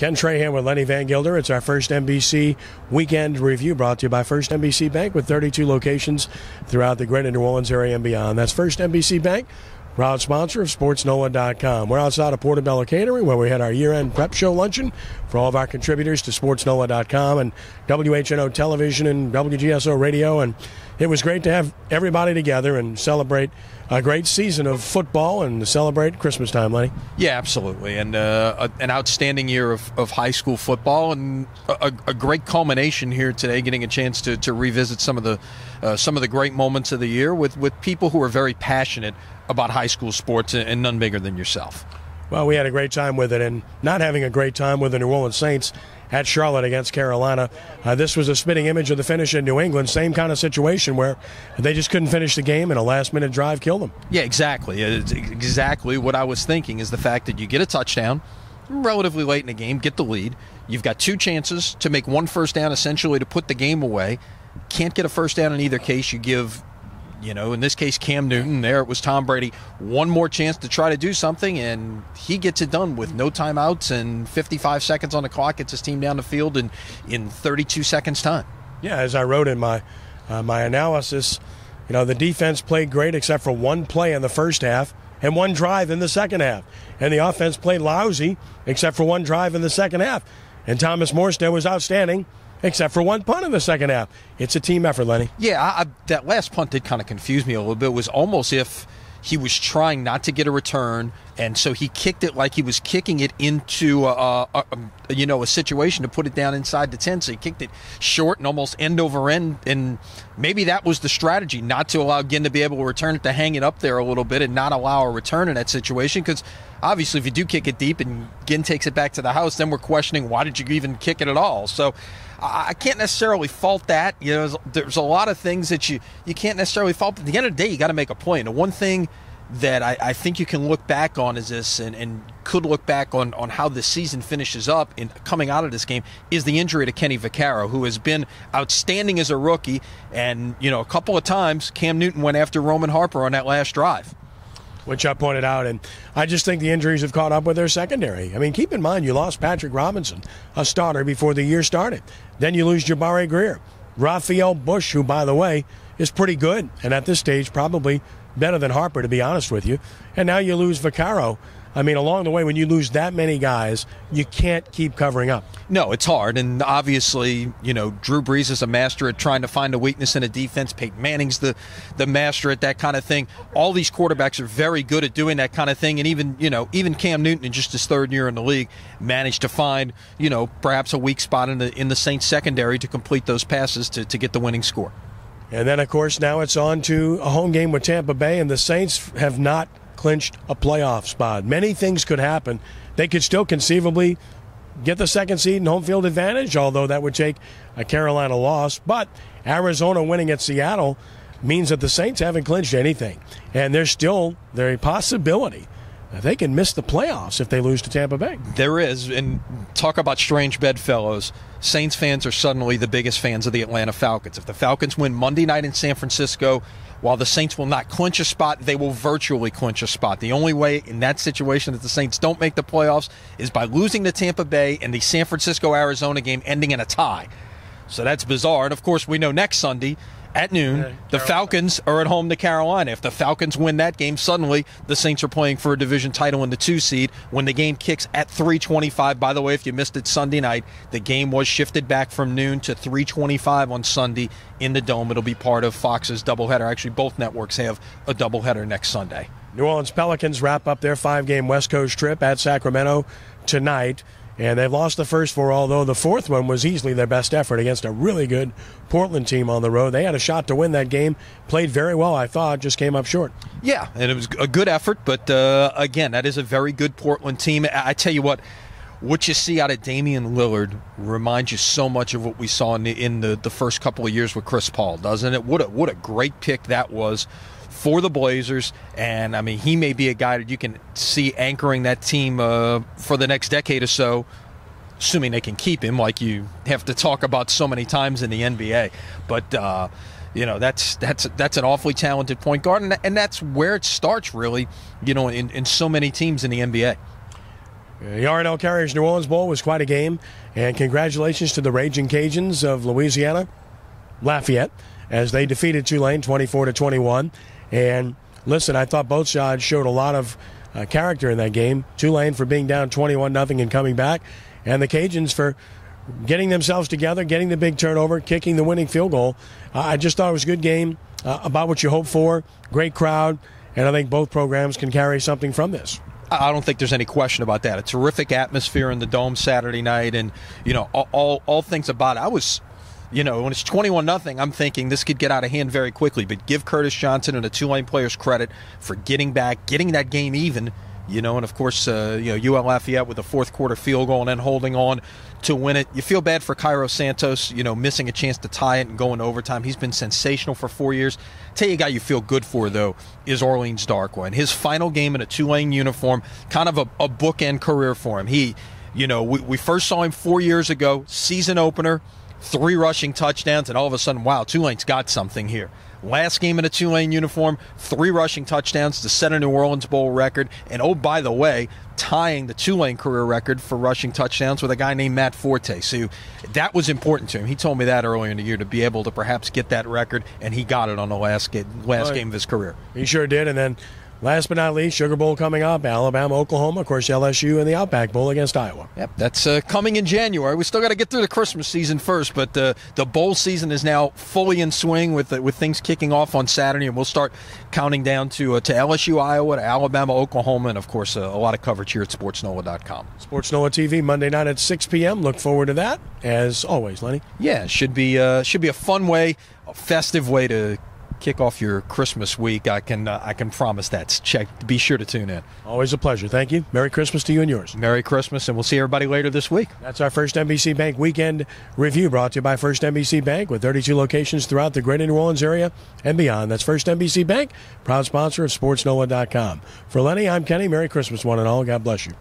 Ken Trahan with Lenny Vangilder. It's our first NBC weekend review brought to you by First NBC Bank with 32 locations throughout the greater New Orleans area and beyond. That's First NBC Bank, proud sponsor of SportsNola.com. We're outside of Portobello Catering where we had our year-end prep show luncheon for all of our contributors to SportsNola.com and WHNO Television and WGSO Radio. And it was great to have everybody together and celebrate a great season of football and to celebrate Christmas time, Lenny. Yeah, absolutely. And an outstanding year of high school football and a great culmination here today, getting a chance to revisit some of the great moments of the year with people who are very passionate about high school sports and none bigger than yourself. Well, we had a great time with it, and not having a great time with the New Orleans Saints at Charlotte against Carolina. This was a spitting image of the finish in New England. Same kind of situation where they just couldn't finish the game and a last-minute drive killed them. Yeah, exactly. It's exactly what I was thinking is the fact that you get a touchdown relatively late in the game, get the lead. You've got two chances to make one first down essentially to put the game away. Can't get a first down in either case. You give, in this case, Cam Newton, there it was Tom Brady, one more chance to try to do something, and he gets it done with no timeouts and 55 seconds on the clock, gets his team down the field in 32 seconds time. Yeah, as I wrote in my analysis, the defense played great except for one play in the first half and one drive in the second half. And the offense played lousy except for one drive in the second half. And Thomas Morstead was outstanding except for one punt in the second half. It's a team effort, Lenny. Yeah, that last punt did kind of confuse me a little bit. It was almost if he was trying not to get a return, and so he kicked it like he was kicking it into a situation to put it down inside the 10. So he kicked it short and almost end over end, and maybe that was the strategy, not to allow Ginn to be able to return it, to hang it up there a little bit and not allow a return in that situation, because obviously if you do kick it deep and Ginn takes it back to the house, then we're questioning why did you even kick it at all. So I can't necessarily fault that. There's a lot of things that you can't necessarily fault. But at the end of the day, you got to make a play. And the one thing that I think you can look back on is this, and could look back on how the season finishes up in coming out of this game, is the injury to Kenny Vaccaro, who has been outstanding as a rookie. And, a couple of times Cam Newton went after Roman Harper on that last drive, which I pointed out, and I just think the injuries have caught up with their secondary. I mean, keep in mind, you lost Patrick Robinson, a starter, before the year started. Then you lose Jabari Greer. Raphael Bush, who, by the way, is pretty good, and at this stage probably better than Harper, to be honest with you. And now you lose Vaccaro. I mean, along the way, when you lose that many guys, you can't keep covering up. No, it's hard. And obviously, Drew Brees is a master at trying to find a weakness in a defense. Peyton Manning's the master at that kind of thing. All these quarterbacks are very good at doing that kind of thing. And even Cam Newton, in just his third year in the league, managed to find, perhaps a weak spot in the Saints secondary to complete those passes to get the winning score. And then, of course, now it's on to a home game with Tampa Bay, and the Saints have not clinched a playoff spot. Many things could happen. They could still conceivably get the second seed and home field advantage, although that would take a Carolina loss. But Arizona winning at Seattle means that the Saints haven't clinched anything. And there's still a possibility that they can miss the playoffs if they lose to Tampa Bay. There is, and talk about strange bedfellows. Saints fans are suddenly the biggest fans of the Atlanta Falcons. If the Falcons win Monday night in San Francisco, while the Saints will not clinch a spot, they will virtually clinch a spot. The only way in that situation that the Saints don't make the playoffs is by losing to Tampa Bay and the San Francisco-Arizona game ending in a tie. So that's bizarre. And, of course, we know next Sunday at noon, the Falcons are at home to Carolina. If the Falcons win that game, suddenly the Saints are playing for a division title in the 2 seed when the game kicks at 3:25. By the way, if you missed it Sunday night, the game was shifted back from noon to 3:25 on Sunday in the Dome. It'll be part of Fox's doubleheader. Actually, both networks have a doubleheader next Sunday. New Orleans Pelicans wrap up their 5-game West Coast trip at Sacramento tonight. And they've lost the first 4, although the fourth one was easily their best effort against a really good Portland team on the road. They had a shot to win that game, played very well, I thought, just came up short. Yeah, and it was a good effort, but again, that is a very good Portland team. I tell you what you see out of Damian Lillard reminds you so much of what we saw in the first couple of years with Chris Paul, doesn't it? What a great pick that was for the Blazers, and I mean, he may be a guy that you can see anchoring that team for the next decade or so, assuming they can keep him, like you have to talk about so many times in the NBA. But that's an awfully talented point guard, and that's where it starts, really. In so many teams in the NBA. The R&L Carriers New Orleans Bowl was quite a game, and congratulations to the Raging Cajuns of Louisiana Lafayette as they defeated Tulane 24-21. And listen, I thought both sides showed a lot of character in that game. Tulane for being down 21-0 and coming back, and the Cajuns for getting themselves together, getting the big turnover, kicking the winning field goal. I just thought it was a good game, about what you hope for. Great crowd, and I think both programs can carry something from this. I don't think there's any question about that. A terrific atmosphere in the Dome Saturday night, and all things about it. I was, when it's 21-0, I'm thinking this could get out of hand very quickly. But give Curtis Johnson and the Tulane players credit for getting back, getting that game even. And of course, UL Lafayette with a fourth quarter field goal and then holding on to win it. You feel bad for Cairo Santos, missing a chance to tie it and go into overtime. He's been sensational for 4 years. Tell you a guy you feel good for, though, is Orleans Darkwa. And his final game in a Tulane uniform, kind of a bookend career for him. We first saw him 4 years ago, season opener, 3 rushing touchdowns, and all of a sudden, wow, Tulane's got something here. Last game in a Tulane uniform, 3 rushing touchdowns to set a New Orleans Bowl record. And, oh, by the way, tying the Tulane career record for rushing touchdowns with a guy named Matt Forte. So that was important to him. He told me that earlier in the year, to be able to perhaps get that record, and he got it on the last game of his career. He sure did. And then last but not least, Sugar Bowl coming up, Alabama, Oklahoma, of course, LSU, and the Outback Bowl against Iowa. Yep, that's coming in January. We still got to get through the Christmas season first, but the bowl season is now fully in swing with things kicking off on Saturday, and we'll start counting down to LSU, Iowa, to Alabama, Oklahoma, and, of course, a lot of coverage here at SportsNola.com. Sports Nola TV, Monday night at 6 p.m. Look forward to that, as always, Lenny. Yeah, should be a fun way, a festive way to kick off your Christmas week. I can promise that. Be sure to tune in. Always a pleasure. Thank you. Merry Christmas to you and yours. Merry Christmas, and we'll see everybody later this week. That's our First NBC Bank Weekend Review, brought to you by First NBC Bank, with 32 locations throughout the greater New Orleans area and beyond. That's First NBC Bank, proud sponsor of SportsNola.com. For Lenny, I'm Kenny. Merry Christmas, one and all. God bless you.